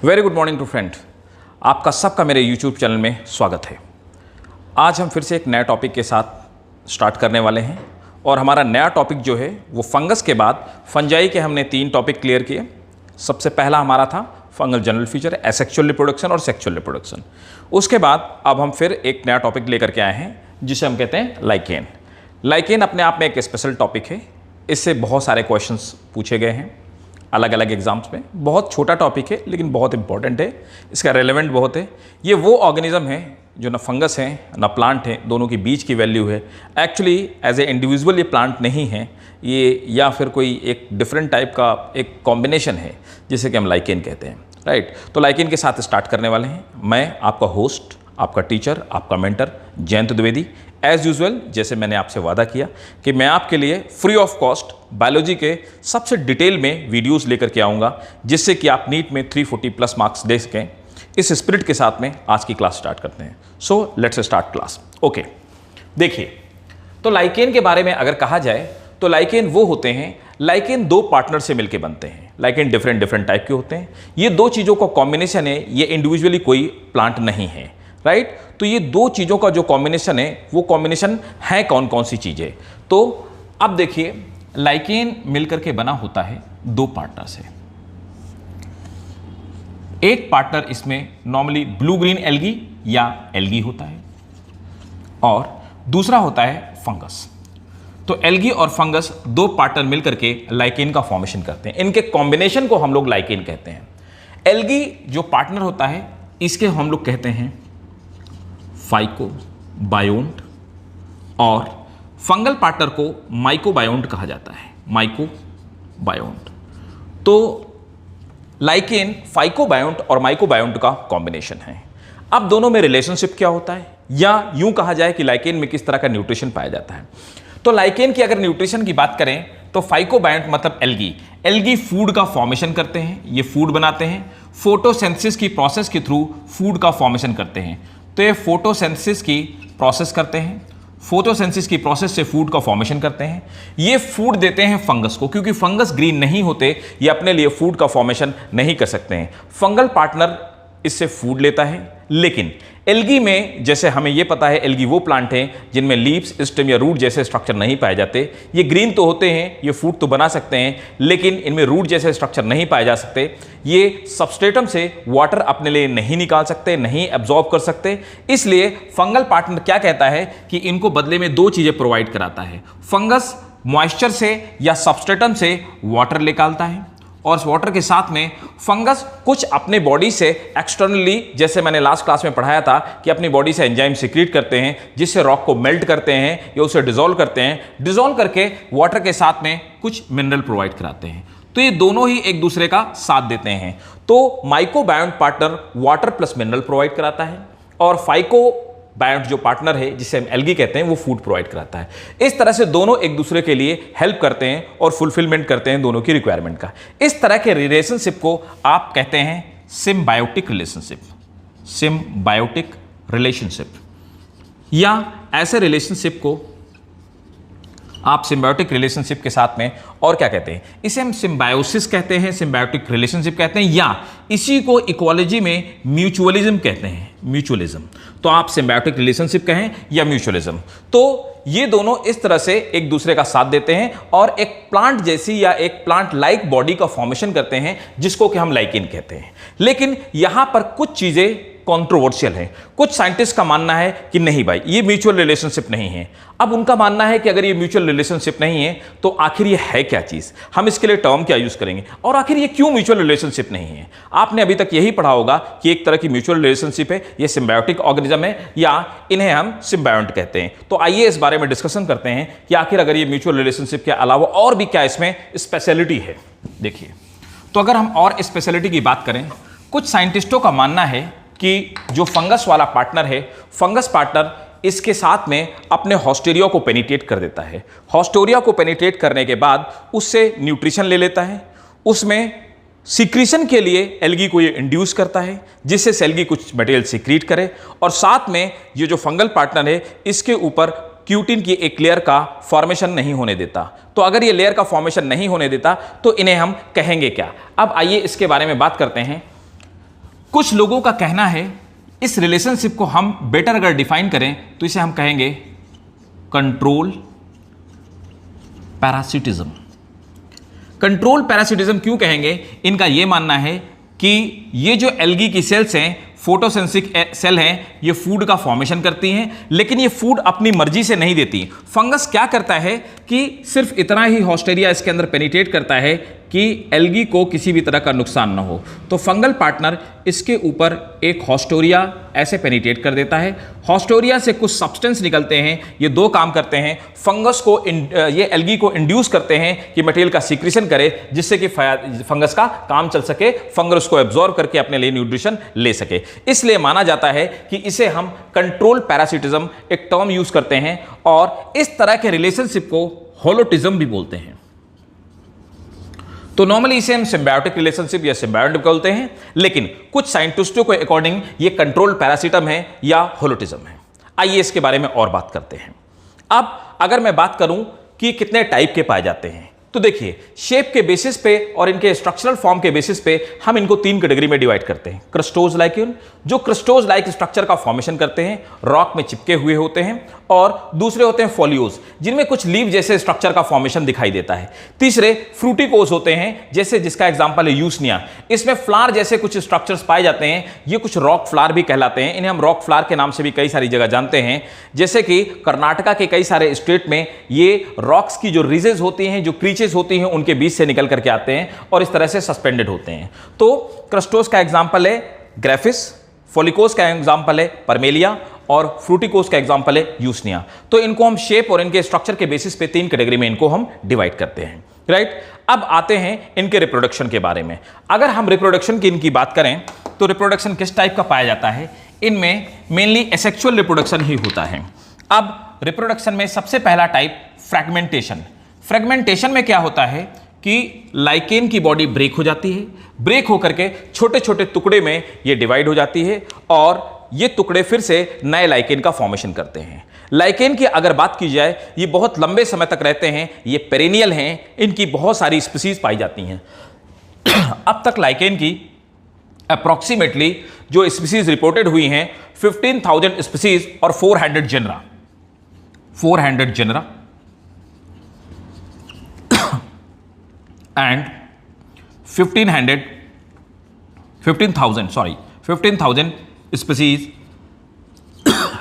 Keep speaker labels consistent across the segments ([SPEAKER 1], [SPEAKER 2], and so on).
[SPEAKER 1] Very good morning to friend. आपका सबका मेरे यूट्यूब चैनल में स्वागत है। आज हम फिर से एक नया टॉपिक के साथ स्टार्ट करने वाले हैं और हमारा नया टॉपिक जो है वो फंगस के बाद फंजाई के हमने 3 टॉपिक क्लियर किए। सबसे पहला हमारा था fungal general feature, asexual reproduction और सेक्सुअल रिप्रोडक्शन। उसके बाद अब हम फिर एक नया टॉपिक लेकर के आए हैं जिसे हम कहते हैं लाइकेन। लाइकेन अपने आप में एक स्पेशल टॉपिक है। इससे बहुत सारे क्वेश्चंस पूछे गए हैं अलग अलग एग्जाम्स में। बहुत छोटा टॉपिक है लेकिन बहुत इंपॉर्टेंट है, इसका रेलेवेंट बहुत है। ये वो ऑर्गेनिज्म है जो ना फंगस है ना प्लांट है, दोनों के बीच की वैल्यू है। एक्चुअली एज ए इंडिविजुअल ये प्लांट नहीं है ये, या फिर कोई एक डिफरेंट टाइप का एक कॉम्बिनेशन है जिसे कि हम लाइकेन कहते हैं, राइट। तो लाइकेन के साथ स्टार्ट करने वाले हैं। मैं आपका होस्ट, आपका टीचर, आपका mentor Jayant Dwivedi. As usual जैसे मैंने आपसे वादा किया कि मैं आपके लिए फ्री ऑफ कॉस्ट बायोलॉजी के सबसे डिटेल में वीडियोस लेकर के आऊँगा जिससे कि आप नीट में 340+ मार्क्स दे सकें। इस स्पिरिट के साथ में आज की क्लास स्टार्ट करते हैं। So let's start class. Okay, देखिए तो लाइकेन के बारे में अगर कहा जाए तो लाइकेन वो होते हैं, लाइकेन 2 पार्टनर से मिलकर बनते हैं। लाइकेन डिफरेंट टाइप के होते हैं। ये 2 चीज़ों का कॉम्बिनेशन है, ये इंडिविजुअली कोई प्लांट नहीं है, राइट। तो ये 2 चीज़ों का जो कॉम्बिनेशन है वो कॉम्बिनेशन है कौन कौन सी चीज़ें। तो अब देखिए लाइकेन मिलकर के बना होता है 2 पार्टनर से। एक पार्टनर इसमें नॉर्मली ब्लू ग्रीन एल्गी या एल्गी होता है और दूसरा होता है फंगस। तो एल्गी और फंगस 2 पार्टनर मिलकर के लाइकेन का फॉर्मेशन करते हैं। इनके कॉम्बिनेशन को हम लोग लाइकेन कहते हैं। एल्गी जो पार्टनर होता है इसके हम लोग कहते हैं फाइकोबायोन्ट और फंगल पार्टनर को माइकोबायोन्ट कहा जाता है, माइकोबायोन्ट। तो लाइकेन फाइकोबायोन्ट और माइकोबायोन्ट का कॉम्बिनेशन है। अब दोनों में रिलेशनशिप क्या होता है, या यूं कहा जाए कि लाइकेन में किस तरह का न्यूट्रिशन पाया जाता है। तो लाइकेन की अगर न्यूट्रिशन की बात करें तो फाइकोबायोन्ट मतलब एल्गी फूड का फॉर्मेशन करते हैं, ये फूड बनाते हैं। फोटोसिंथेसिस की प्रोसेस के थ्रू फूड का फॉर्मेशन करते हैं। तो ये फोटोसिंथेसिस की प्रोसेस करते हैं, फोटोसिंथेसिस की प्रोसेस से फूड का फॉर्मेशन करते हैं। ये फूड देते हैं फंगस को, क्योंकि फंगस ग्रीन नहीं होते, ये अपने लिए फूड का फॉर्मेशन नहीं कर सकते हैं। फंगल पार्टनर इससे फूड लेता है। लेकिन एल्गी में जैसे हमें ये पता है एल्गी वो प्लांट हैं जिनमें लीव्स, स्टेम या रूट जैसे स्ट्रक्चर नहीं पाए जाते। ये ग्रीन तो होते हैं, ये फूड तो बना सकते हैं, लेकिन इनमें रूट जैसे स्ट्रक्चर नहीं पाए जा सकते। ये सबस्ट्रेटम से वाटर अपने लिए नहीं निकाल सकते, नहीं एब्जॉर्ब कर सकते। इसलिए फंगल पार्टनर क्या कहता है कि इनको बदले में 2 चीज़ें प्रोवाइड कराता है। फंगस मॉइस्चर से या सबस्ट्रेटम से वाटर निकालता है और इस वाटर के साथ में फंगस कुछ अपने बॉडी से एक्सटर्नली, जैसे मैंने लास्ट क्लास में पढ़ाया था कि अपनी बॉडी से एंजाइम सीक्रेट करते हैं जिससे रॉक को मेल्ट करते हैं या उसे डिसॉल्व करते हैं। डिसॉल्व करके वाटर के साथ में कुछ मिनरल प्रोवाइड कराते हैं। तो ये दोनों ही एक दूसरे का साथ देते हैं। तो mycobiont partner water plus mineral provide कराता है और फाइकोबायोन्ट जो पार्टनर है जिसे हम एल्गी कहते हैं वो फूड प्रोवाइड कराता है। इस तरह से दोनों एक दूसरे के लिए हेल्प करते हैं और फुलफिलमेंट करते हैं दोनों की रिक्वायरमेंट का। इस तरह के रिलेशनशिप को आप कहते हैं सिम्बायोटिक रिलेशनशिप, सिम्बायोटिक रिलेशनशिप। या ऐसे रिलेशनशिप को आप सिम्बायोटिक रिलेशनशिप के साथ में और क्या कहते हैं, इसे हम सिम्बायोसिस कहते हैं, सिम्बायोटिक रिलेशनशिप कहते हैं, या इसी को इकोलॉजी में म्यूचुअलिज्म कहते हैं, म्यूचुअलिज्म। तो आप सिम्बायोटिक रिलेशनशिप कहें या म्यूचुअलिज्म, तो ये दोनों इस तरह से एक दूसरे का साथ देते हैं और एक प्लांट जैसी या एक प्लांट लाइक बॉडी का फॉर्मेशन करते हैं जिसको कि हम लाइकेन कहते हैं। लेकिन यहां पर कुछ चीजें कंट्रोवर्शियल है। कुछ साइंटिस्ट का मानना है कि नहीं भाई ये म्यूचुअल रिलेशनशिप नहीं है। अब उनका मानना है कि अगर ये म्यूचुअल रिलेशनशिप नहीं है तो आखिर ये है क्या चीज, हम इसके लिए टर्म क्या यूज करेंगे और आखिर ये क्यों म्यूचुअल रिलेशनशिप नहीं है। आपने अभी तक यही पढ़ा होगा कि एक तरह की म्यूचुअल रिलेशनशिप है, ये सिम्बायोटिक ऑर्गेनिज्म है या इन्हें हम सिम्बायोन्ट कहते हैं। तो आइए इस बारे में डिस्कशन करते हैं कि आखिर अगर ये म्यूचुअल रिलेशनशिप के अलावा और भी क्या इसमें स्पेशलिटी है। देखिए, तो अगर हम और स्पेशलिटी की बात करें, कुछ साइंटिस्टों का मानना है कि जो फंगस वाला पार्टनर है, फंगस पार्टनर इसके साथ में अपने हॉस्टेरिया को पेनिट्रेट कर देता है। हॉस्टेरिया को पेनिट्रेट करने के बाद उससे न्यूट्रिशन ले लेता है, उसमें सीक्रीशन के लिए एल्गी को ये इंड्यूस करता है जिससे एल्गी कुछ मटेरियल सीक्रेट करे और साथ में ये जो फंगल पार्टनर है इसके ऊपर क्यूटिन की एक लेयर का फॉर्मेशन नहीं होने देता। तो अगर ये लेयर का फॉर्मेशन नहीं होने देता तो इन्हें हम कहेंगे क्या। अब आइए इसके बारे में बात करते हैं। कुछ लोगों का कहना है इस रिलेशनशिप को हम बेटर अगर डिफाइन करें तो इसे हम कहेंगे कंट्रोल पैरासिटिज्म। कंट्रोल पैरासिटिज्म क्यों कहेंगे? इनका यह मानना है कि ये जो एल्गी की सेल्स हैं, फोटोसिंथेटिक सेल हैं, ये फूड का फॉर्मेशन करती हैं, लेकिन ये फूड अपनी मर्जी से नहीं देती। फंगस क्या करता है कि सिर्फ इतना ही हॉस्टेरिया इसके अंदर पेनिट्रेट करता है कि एल्गी को किसी भी तरह का नुकसान ना हो, तो फंगल पार्टनर इसके ऊपर एक हॉस्टोरिया ऐसे पेनिट्रेट कर देता है। हॉस्टोरिया से कुछ सब्सटेंस निकलते हैं, ये दो काम करते हैं। फंगस को ये एल्गी को इंड्यूस करते हैं कि मटेरियल का सीक्रेशन करे, जिससे कि फंगस का काम चल सके, फंगस उसको एब्जॉर्ब करके अपने लिए न्यूट्रिशन ले सके। इसलिए माना जाता है कि इसे हम कंट्रोल पैरासिटिज्म एक टर्म यूज करते हैं, और इस तरह के रिलेशनशिप को होलोटिज्म भी बोलते हैं। तो नॉर्मली इसे हम सिम्बायोटिक रिलेशनशिप या सिम्बायोटिक बोलते हैं, लेकिन कुछ साइंटिस्टों के अकॉर्डिंग ये कंट्रोल पैरासिटम है या होलोटिज्म है। आइए इसके बारे में और बात करते हैं। अब अगर मैं बात करूं कि कितने टाइप के पाए जाते हैं, तो देखिए शेप के बेसिस पे और इनके स्ट्रक्चरल फॉर्म के बेसिस पे हम इनको तीन कैटेगरी में डिवाइड करते हैं। क्रस्टोज लाइक्यून, जो क्रस्टोज लाइक स्ट्रक्चर का फॉर्मेशन करते हैं, रॉक में चिपके हुए होते हैं, और दूसरे होते हैं फोलियोज, जिनमें कुछ लीव जैसे स्ट्रक्चर का फॉर्मेशन दिखाई देता है। तीसरे फ्रूटिकोज होते हैं, जैसे जिसका एग्जांपल है यूसनिया, इसमें फ्लावर जैसे कुछ स्ट्रक्चर्स पाए जाते हैं, ये कुछ रॉक फ्लावर भी कहलाते हैं। इन्हें हम रॉक फ्लावर के नाम से भी कई सारी जगह जानते हैं, जैसे कि कर्नाटका के कई सारे स्टेट में ये रॉक्स की जो रिजेस होती हैं, जो क्रीचेस होती हैं, उनके बीच से निकल करके आते हैं और इस तरह से सस्पेंडेड होते हैं। तो क्रस्टोज का एग्जांपल है ग्रेफिस, फोलिकोस का एग्जांपल है परमेलिया, और फ्रूटिकोस का एग्जांपल है यूसनिया। तो इनको हम शेप और इनके स्ट्रक्चर के बेसिस पे तीन कैटेगरी में इनको हम डिवाइड करते हैं, राइट। अब आते हैं इनके रिप्रोडक्शन के बारे में। अगर हम रिप्रोडक्शन की इनकी बात करें तो रिप्रोडक्शन किस टाइप का पाया जाता है? इनमें मेनली एसेक्सुअल रिप्रोडक्शन ही होता है। अब रिप्रोडक्शन में सबसे पहला टाइप फ्रैगमेंटेशन। फ्रैगमेंटेशन में क्या होता है कि लाइकेन की बॉडी ब्रेक हो जाती है, ब्रेक होकर के छोटे छोटे टुकड़े में ये डिवाइड हो जाती है, और ये टुकड़े फिर से नए लाइकेन का फॉर्मेशन करते हैं। लाइकेन की अगर बात की जाए, ये बहुत लंबे समय तक रहते हैं, ये पेरेनियल हैं, इनकी बहुत सारी स्पीसीज पाई जाती हैं। अब तक लाइकेन की अप्रॉक्सीमेटली जो स्पीसीज रिपोर्टेड हुई हैं 15,000 स्पीसीज और 400 genera, 400 genera and 15,000 species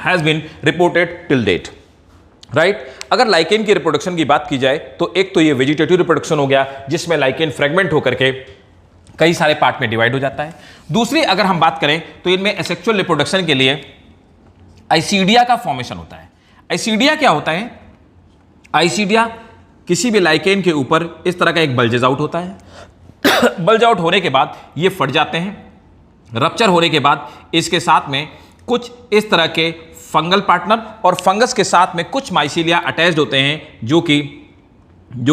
[SPEAKER 1] has been reported till date, राइट। अगर लाइकेन की रिप्रोडक्शन की बात की जाए तो एक तो ये वेजिटेटिव रिप्रोडक्शन हो गया, जिसमें लाइकेन फ्रेगमेंट होकर के कई सारे पार्ट में डिवाइड हो जाता है। दूसरी अगर हम बात करें तो इनमें एसेक्सुअल रिप्रोडक्शन के लिए आइसीडिया का फॉर्मेशन होता है। आइसीडिया क्या होता है? आइसीडिया किसी भी लाइकेन के ऊपर इस तरह का एक बल्जेज आउट होता है। बल्ज आउट होने के बाद ये फट जाते हैं। रप्चर होने के बाद इसके साथ में कुछ इस तरह के फंगल पार्टनर और फंगस के साथ में कुछ माइसीलिया अटैच्ड होते हैं, जो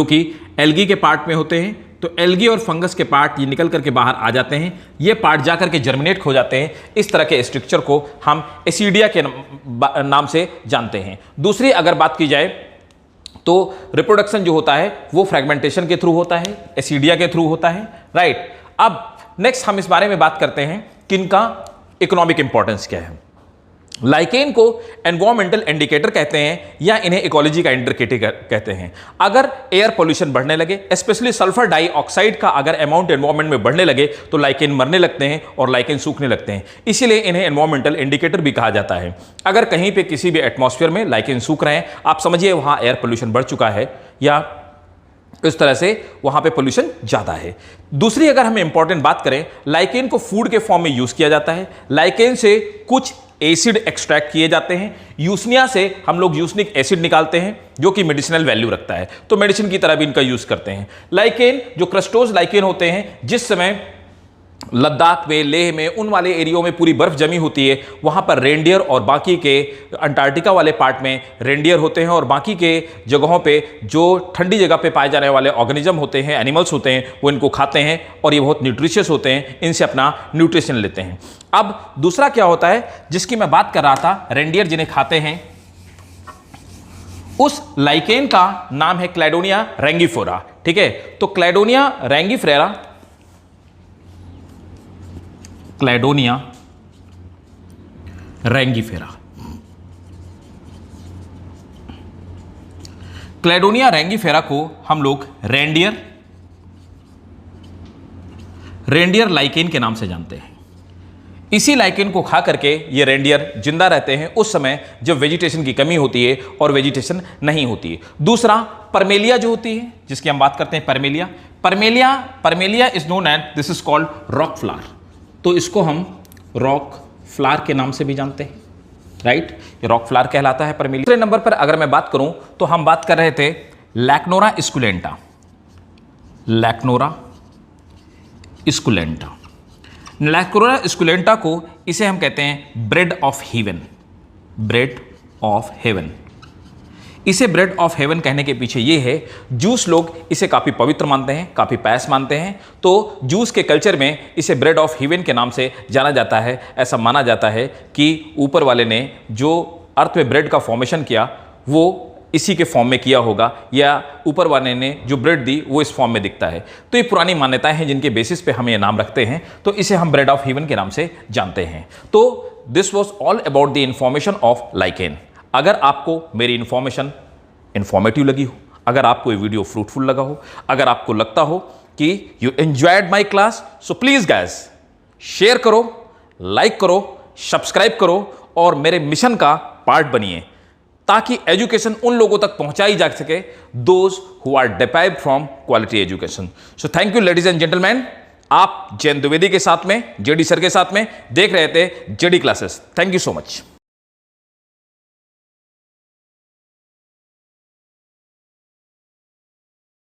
[SPEAKER 1] कि एल्गी के पार्ट में होते हैं। तो एल्गी और फंगस के पार्ट ये निकल करके बाहर आ जाते हैं, ये पार्ट जाकर के जर्मिनेट हो जाते हैं। इस तरह के स्ट्रक्चर को हम एसिडिया के नाम से जानते हैं। दूसरी अगर बात की जाए तो रिप्रोडक्शन जो होता है वो फ्रैगमेंटेशन के थ्रू होता है, एसिडिया के थ्रू होता है, राइट। अब नेक्स्ट हम इस बारे में बात करते हैं कि इनका इकोनॉमिक इंपॉर्टेंस क्या है। लाइकेन को एनवायरमेंटल इंडिकेटर कहते हैं या इन्हें इकोलॉजी का इंडिकेटर कहते हैं। अगर एयर पोल्यूशन बढ़ने लगे, स्पेशली सल्फर डाइऑक्साइड का अगर अमाउंट एनवायरमेंट में बढ़ने लगे तो लाइकेन मरने लगते हैं और लाइकेन सूखने लगते हैं, इसीलिए इन्हें एनवायरमेंटल इंडिकेटर भी कहा जाता है। अगर कहीं पे किसी भी एटमॉस्फेयर में लाइकेन सूख रहे हैं, आप समझिए वहां एयर पोल्यूशन बढ़ चुका है या इस तरह से वहां पे पोल्यूशन ज्यादा है। दूसरी अगर हम इंपॉर्टेंट बात करें, लाइकेन को फूड के फॉर्म में यूज किया जाता है। लाइकेन से कुछ एसिड एक्सट्रैक्ट किए जाते हैं। यूसनिया से हम लोग यूसनिक एसिड निकालते हैं, जो कि मेडिसिनल वैल्यू रखता है, तो मेडिसिन की तरह भी इनका यूज करते हैं। लाइकेन जो क्रस्टोज लाइकेन होते हैं, जिस समय लद्दाख में, लेह में, उन वाले एरियो में पूरी बर्फ जमी होती है, वहां पर रेंडियर और बाकी के अंटार्कटिका वाले पार्ट में रेंडियर होते हैं, और बाकी के जगहों पे जो ठंडी जगह पे पाए जाने वाले ऑर्गेनिज्म होते हैं, एनिमल्स होते हैं, वो इनको खाते हैं और ये बहुत न्यूट्रिशियस होते हैं, इनसे अपना न्यूट्रिशन लेते हैं। अब दूसरा क्या होता है जिसकी मैं बात कर रहा था, रेंडियर जिन्हें खाते हैं, उस लाइकेन का नाम है क्लैडोनिया रेंगिफोरा, ठीक है। तो क्लैडोनिया रेंगिफोरा क्लैडोनिया रैंगीफेरा। क्लैडोनिया रैंगीफेरा को हम लोग रेंडियर लाइकेन के नाम से जानते हैं। इसी लाइकेन को खा करके ये रेंडियर जिंदा रहते हैं उस समय जब वेजिटेशन की कमी होती है और वेजिटेशन नहीं होती है। दूसरा, परमेलिया जो होती है, जिसकी हम बात करते हैं, Parmelia is known as, this is called rock flower. तो इसको हम रॉक फ्लावर के नाम से भी जानते हैं, राइट। ये रॉक फ्लावर कहलाता है परमेलिया। दूसरे नंबर पर अगर मैं बात करूं तो हम बात कर रहे थे लैक्नोरा स्कुलेंटा। लैक्नोरा स्कुलेंटा को इसे हम कहते हैं bread of haven. Bread of haven, इसे ब्रेड ऑफ हेवन कहने के पीछे ये है, जूस लोग इसे काफ़ी पवित्र मानते हैं, काफ़ी पायस मानते हैं, तो जूस के कल्चर में इसे ब्रेड ऑफ हेवन के नाम से जाना जाता है। ऐसा माना जाता है कि ऊपर वाले ने जो अर्थ में ब्रेड का फॉर्मेशन किया वो इसी के फॉर्म में किया होगा, या ऊपर वाले ने जो ब्रेड दी वो इस फॉर्म में दिखता है। तो ये पुरानी मान्यताएं हैं जिनके बेसिस पे हम ये नाम रखते हैं, तो इसे हम ब्रेड ऑफ हेवन के नाम से जानते हैं। तो this was all about the information of lichen. अगर आपको मेरी इंफॉर्मेशन इंफॉर्मेटिव लगी हो, अगर आपको ये वीडियो फ्रूटफुल लगा हो, अगर आपको लगता हो कि you enjoyed my class, so please guys share करो, लाइक करो, सब्सक्राइब करो और मेरे मिशन का पार्ट बनिए, ताकि एजुकेशन उन लोगों तक पहुंचाई जा सके, those who are deprived from quality education. So thank you ladies and gentleman. आप जयंत द्विवेदी के साथ में, जेडी सर के साथ में देख रहे थे JD classes. Thank you so much.